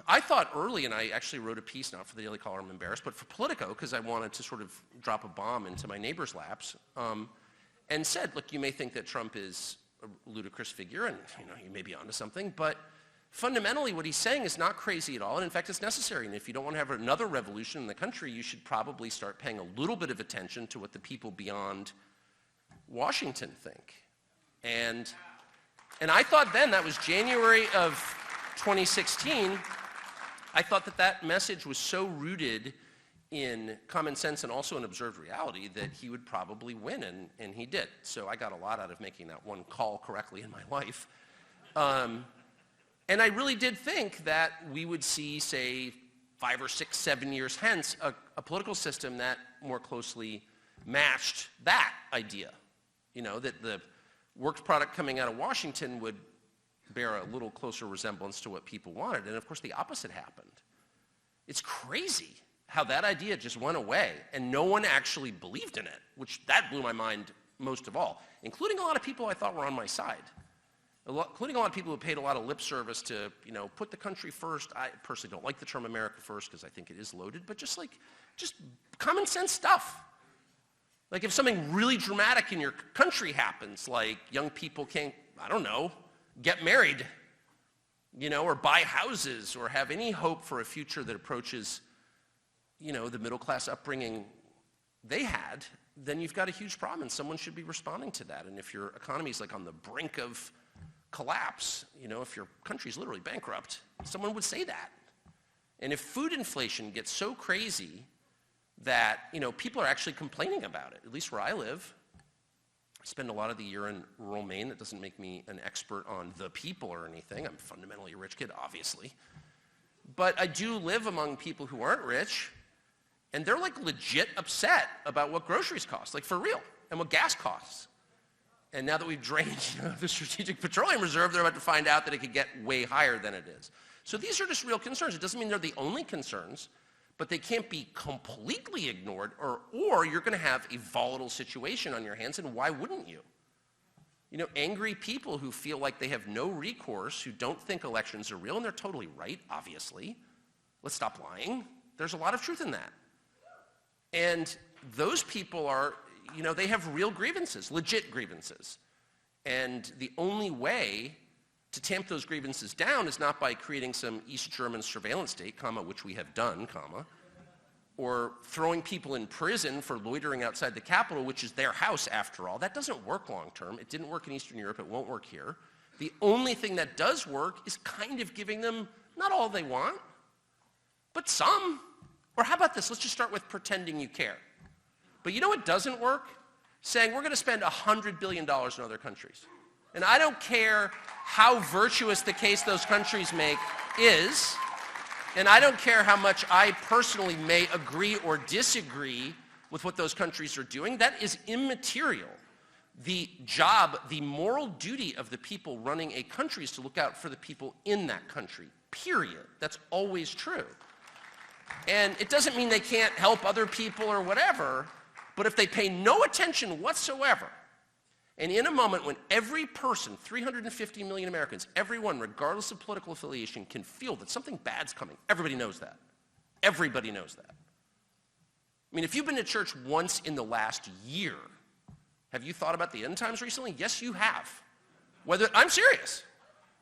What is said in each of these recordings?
I thought early, and I actually wrote a piece, not for the Daily Caller, I'm embarrassed, but for Politico, because I wanted to sort of drop a bomb into my neighbor's laps, and said, look, you may think that Trump is a ludicrous figure, and you may be onto something, but fundamentally what he's saying is not crazy at all, and in fact it's necessary. And if you don't want to have another revolution in the country, you should probably start paying a little bit of attention to what the people beyond Washington think. And I thought then, that was January of 2016, I thought that that message was so rooted in common sense and also in observed reality that he would probably win, and he did. So I got a lot out of making that one call correctly in my life. And I really did think that we would see, say, 5 or 6, 7 years hence, a political system that more closely matched that idea. That the work product coming out of Washington would bear a little closer resemblance to what people wanted. And of course, the opposite happened. It's crazy how that idea just went away, and no one actually believed in it, which that blew my mind most of all, including a lot of people I thought were on my side. Including a lot of people who paid a lot of lip service to, put the country first. I personally don't like the term America first because I think it is loaded, but just common sense stuff. Like if something really dramatic in your country happens, like young people can't, get married, or buy houses or have any hope for a future that approaches, the middle class upbringing they had, then you've got a huge problem and someone should be responding to that. And if your economy is on the brink of collapse, if your country's literally bankrupt, someone would say that. And if food inflation gets so crazy that, people are actually complaining about it, at least where I live. I spend a lot of the year in rural Maine. That doesn't make me an expert on the people or anything. I'm fundamentally a rich kid, obviously. But I do live among people who aren't rich, and they're legit upset about what groceries cost, for real, and what gas costs. And now that we've drained the Strategic Petroleum Reserve, they're about to find out that it could get way higher than it is. So these are just real concerns. It doesn't mean they're the only concerns, but they can't be completely ignored, or you're going to have a volatile situation on your hands, and why wouldn't you? Angry people who feel like they have no recourse, who don't think elections are real, and they're totally right, obviously. Let's stop lying. There's a lot of truth in that. And those people are, they have real grievances, legit grievances. And the only way to tamp those grievances down is not by creating some East German surveillance state, which we have done, or throwing people in prison for loitering outside the Capitol, which is their house after all. That doesn't work long term. It didn't work in Eastern Europe. It won't work here. The only thing that does work is kind of giving them not all they want, but some. Or how about this? Let's just start with pretending you care. But you know what doesn't work? Saying we're going to spend $100 billion in other countries. And I don't care how virtuous the case those countries make is, and I don't care how much I personally may agree or disagree with what those countries are doing. That is immaterial. The job, the moral duty of the people running a country is to look out for the people in that country, period. That's always true. And it doesn't mean they can't help other people or whatever, but if they pay no attention whatsoever, and in a moment when every person, 350 million Americans, everyone, regardless of political affiliation, can feel that something bad's coming, everybody knows that. Everybody knows that. I mean, if you've been to church once in the last year, have you thought about the end times recently? Yes, you have. I'm serious.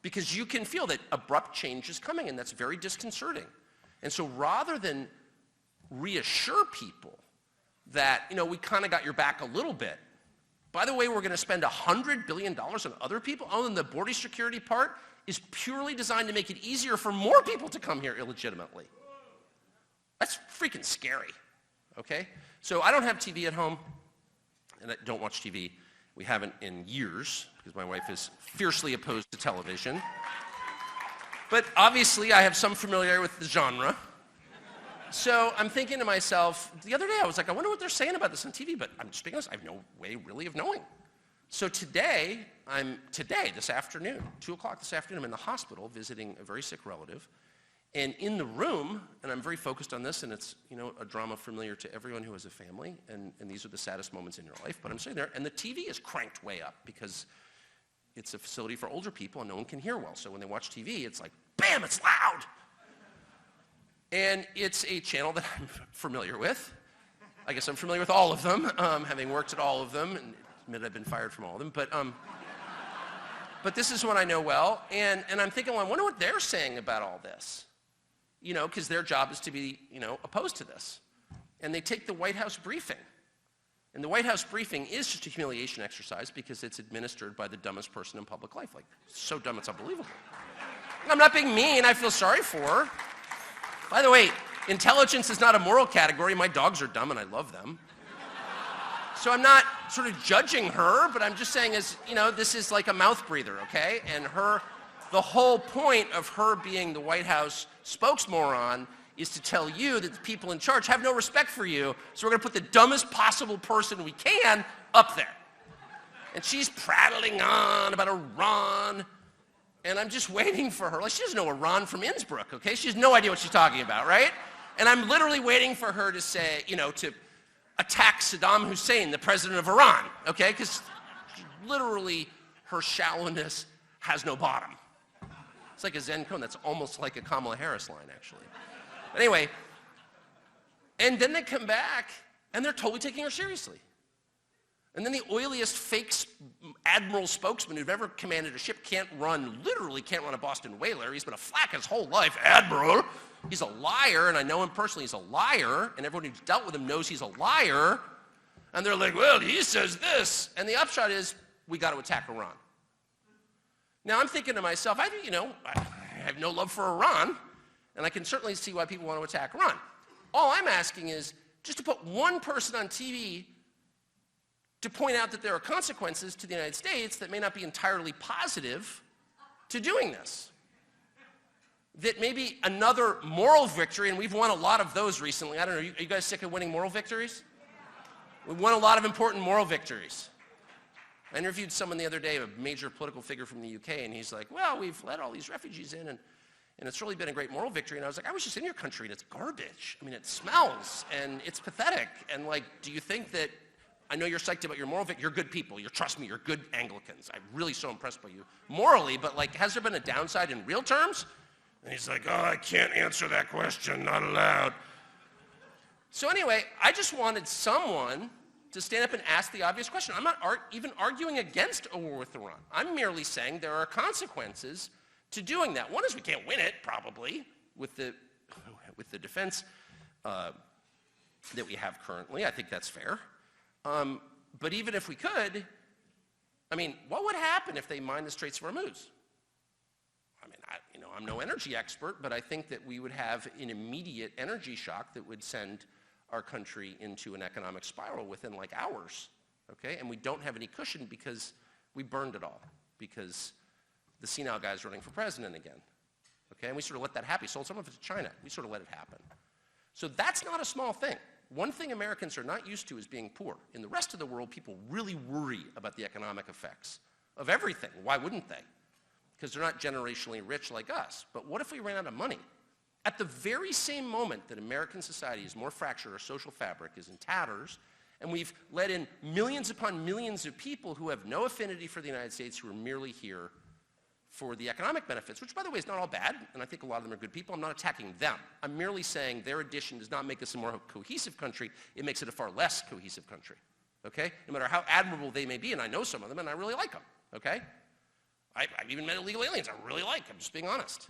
Because you can feel that abrupt change is coming, and that's very disconcerting. And so rather than reassure people that, we kind of got your back a little bit, by the way, we're going to spend $100 billion on other people, and the border security part is purely designed to make it easier for more people to come here illegitimately. That's freaking scary, okay? So I don't have TV at home, and I don't watch TV. We haven't in years, because my wife is fiercely opposed to television. But obviously, I have some familiarity with the genre. So I'm thinking to myself, the other day I was like, I wonder what they're saying about this on TV, but I'm just being honest, I have no way really of knowing. So today, this afternoon, 2 o'clock this afternoon, I'm in the hospital visiting a very sick relative. And in the room, and I'm very focused on this, and it's a drama familiar to everyone who has a family, and these are the saddest moments in your life, but I'm sitting there, and the TV is cranked way up because it's a facility for older people and no one can hear well. So when they watch TV, it's like, bam, it's loud. And it's a channel that I'm familiar with. I guess I'm familiar with all of them, having worked at all of them, and admit I've been fired from all of them. But this is one I know well, and I'm thinking, well, I wonder what they're saying about all this. You know, because their job is to be, you know, opposed to this. And they take the White House briefing. And the White House briefing is just a humiliation exercise because it's administered by the dumbest person in public life. Like, so dumb it's unbelievable. I'm not being mean, I feel sorry for her. By the way, intelligence is not a moral category. My dogs are dumb and I love them. So I'm not sort of judging her, but I'm just saying is, you know, this is like a mouth breather, okay? And the whole point of her being the White House spokesmoron is to tell you that the people in charge have no respect for you, so we're going to put the dumbest possible person we can up there. And she's prattling on about Iran, and I'm just waiting for her. Like, she doesn't know Iran from Innsbruck, okay? She has no idea what she's talking about, right? And I'm literally waiting for her to say, you know, to attack Saddam Hussein, the president of Iran, okay? Because literally her shallowness has no bottom. It's like a Zen koan. That's almost like a Kamala Harris line, actually. Anyway, and then they come back, and they're totally taking her seriously. And then the oiliest fake admiral spokesman who've ever commanded a ship literally can't run a Boston whaler. He's been a flak his whole life, admiral. He's a liar, and I know him personally. He's a liar, and everyone who's dealt with him knows he's a liar. And they're like, well, he says this. And the upshot is, we got to attack Iran. Now, I'm thinking to myself, I have no love for Iran, and I can certainly see why people want to attack Iran. All I'm asking is just to put one person on TV to point out that there are consequences to the United States that may not be entirely positive to doing this. That maybe another moral victory, and we've won a lot of those recently. I don't know, are you guys sick of winning moral victories? We've won a lot of important moral victories. I interviewed someone the other day, a major political figure from the UK, and he's like, well, we've let all these refugees in, and it's really been a great moral victory. And I was like, I was just in your country, and it's garbage. I mean, it smells, and it's pathetic. And like, do you think that, I know you're psyched about your moral victory, you're good people, trust me, you're good Anglicans. I'm really so impressed by you morally, but like, has there been a downside in real terms? And he's like, oh, I can't answer that question, not allowed. So anyway, I just wanted someone to stand up and ask the obvious question. I'm not even arguing against a war with Iran. I'm merely saying there are consequences to doing that. One is we can't win it, probably, with the defense that we have currently. I think that's fair. But even if we could, I mean, what would happen if they mine the Straits of Hormuz? I mean, I'm no energy expert, but I think that we would have an immediate energy shock that would send our country into an economic spiral within like hours, okay? And we don't have any cushion because we burned it all, because the senile guy's running for president again, okay? And we sort of let that happen. We sold some of it to China. We sort of let it happen. So that's not a small thing. One thing Americans are not used to is being poor. In the rest of the world, people really worry about the economic effects of everything. Why wouldn't they? Because they're not generationally rich like us. But what if we ran out of money? At the very same moment that American society is more fractured, our social fabric is in tatters, and we've let in millions upon millions of people who have no affinity for the United States, who are merely here for the economic benefits, which, by the way, is not all bad, and I think a lot of them are good people. I'm not attacking them. I'm merely saying their addition does not make us a more cohesive country. It makes it a far less cohesive country, okay? No matter how admirable they may be, and I know some of them, and I really like them, okay? I've even met illegal aliens I really like. I'm just being honest.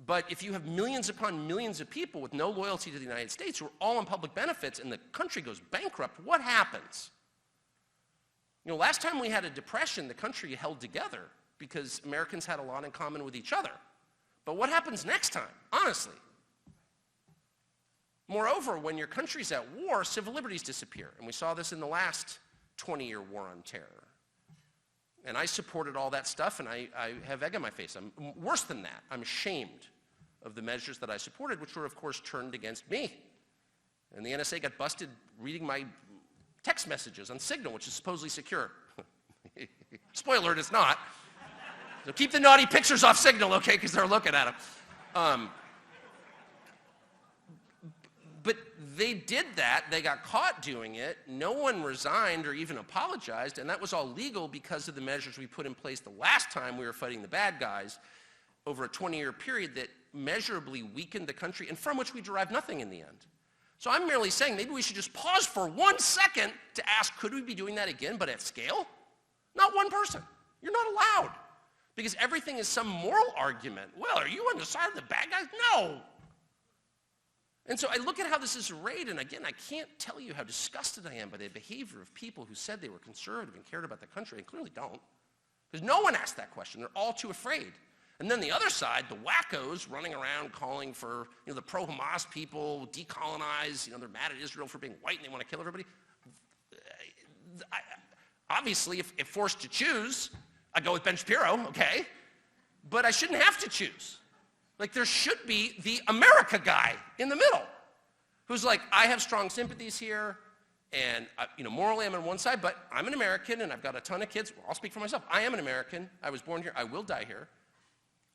But if you have millions upon millions of people with no loyalty to the United States who are all on public benefits and the country goes bankrupt, what happens? You know, last time we had a depression, the country held together because Americans had a lot in common with each other. But what happens next time, honestly? Moreover, when your country's at war, civil liberties disappear. And we saw this in the last 20-year war on terror. And I supported all that stuff, and I have egg on my face. I'm worse than that. I'm ashamed of the measures that I supported, which were, of course, turned against me. And the NSA got busted reading my text messages on Signal, which is supposedly secure. Spoiler alert, it's not. So keep the naughty pictures off Signal, okay, because they're looking at them. But they did that. They got caught doing it. No one resigned or even apologized, and that was all legal because of the measures we put in place the last time we were fighting the bad guys over a 20-year period that measurably weakened the country and from which we derive nothing in the end. So I'm merely saying maybe we should just pause for 1 second to ask, could we be doing that again, but at scale? Not one person. You're not allowed. Because everything is some moral argument. Well, are you on the side of the bad guys? No. And so I look at how this is arrayed, and again, I can't tell you how disgusted I am by the behavior of people who said they were conservative and cared about the country and clearly don't. Because no one asked that question. They're all too afraid. And then the other side, the wackos running around calling for, the pro-Hamas people, decolonize, they're mad at Israel for being white and they want to kill everybody. Obviously, if forced to choose, I go with Ben Shapiro, okay? But I shouldn't have to choose. Like, there should be the America guy in the middle who's like, I have strong sympathies here, and morally I'm on one side, but I'm an American and I've got a ton of kids. Well, I'll speak for myself. I am an American. I was born here. I will die here.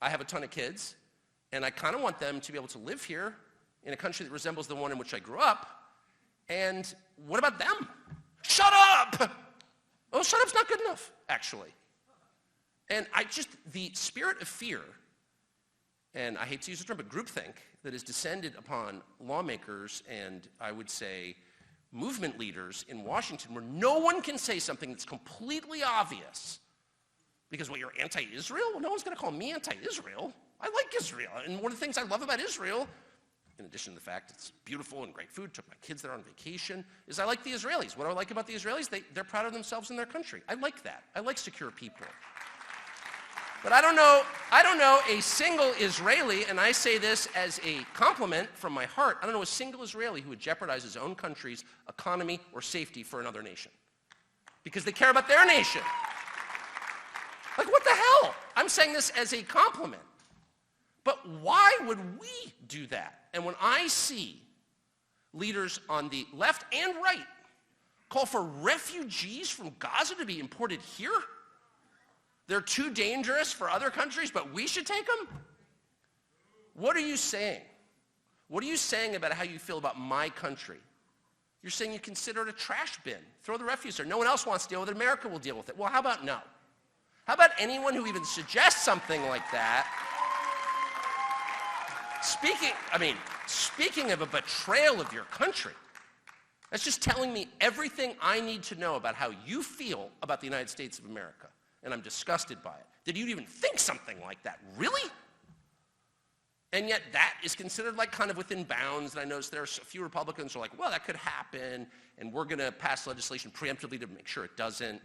I have a ton of kids, and I kind of want them to be able to live here in a country that resembles the one in which I grew up. And what about them? Shut up! Oh, shut up's not good enough, actually. And the spirit of fear, and I hate to use the term, but groupthink, that is descended upon lawmakers and, I would say, movement leaders in Washington, where no one can say something that's completely obvious. Because, you're anti-Israel? Well, no one's going to call me anti-Israel. I like Israel. And one of the things I love about Israel, in addition to the fact it's beautiful and great food, took my kids there on vacation, is I like the Israelis. What do I like about the Israelis? They're proud of themselves and their country. I like that. I like secure people. But I don't know a single Israeli, and I say this as a compliment from my heart, I don't know a single Israeli who would jeopardize his own country's economy or safety for another nation. Because they care about their nation. Like, what the hell? I'm saying this as a compliment. But why would we do that? And when I see leaders on the left and right call for refugees from Gaza to be imported here, they're too dangerous for other countries, but we should take them? What are you saying? What are you saying about how you feel about my country? You're saying you consider it a trash bin. Throw the refuse there. No one else wants to deal with it. America will deal with it. Well, how about no? How about anyone who even suggests something like that? Speaking of a betrayal of your country, that's just telling me everything I need to know about how you feel about the United States of America. And I'm disgusted by it. Did you even think something like that? Really? And yet that is considered like kind of within bounds. And I notice there are a few Republicans who are like, well, that could happen, and we're going to pass legislation preemptively to make sure it doesn't.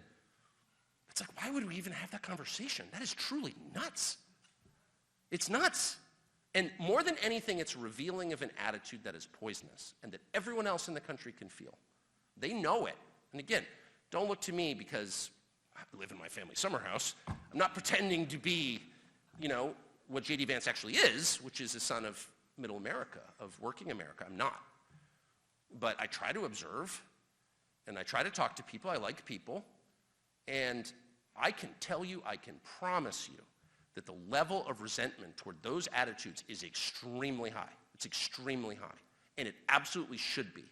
It's like, why would we even have that conversation? That is truly nuts. It's nuts. And more than anything, it's revealing of an attitude that is poisonous and that everyone else in the country can feel. They know it. And again, don't look to me because I live in my family summer house. I'm not pretending to be, what J.D. Vance actually is, which is a son of middle America, of working America. I'm not. But I try to observe, and I try to talk to people. I like people. And I can tell you, I can promise you, that the level of resentment toward those attitudes is extremely high. It's extremely high. And it absolutely should be.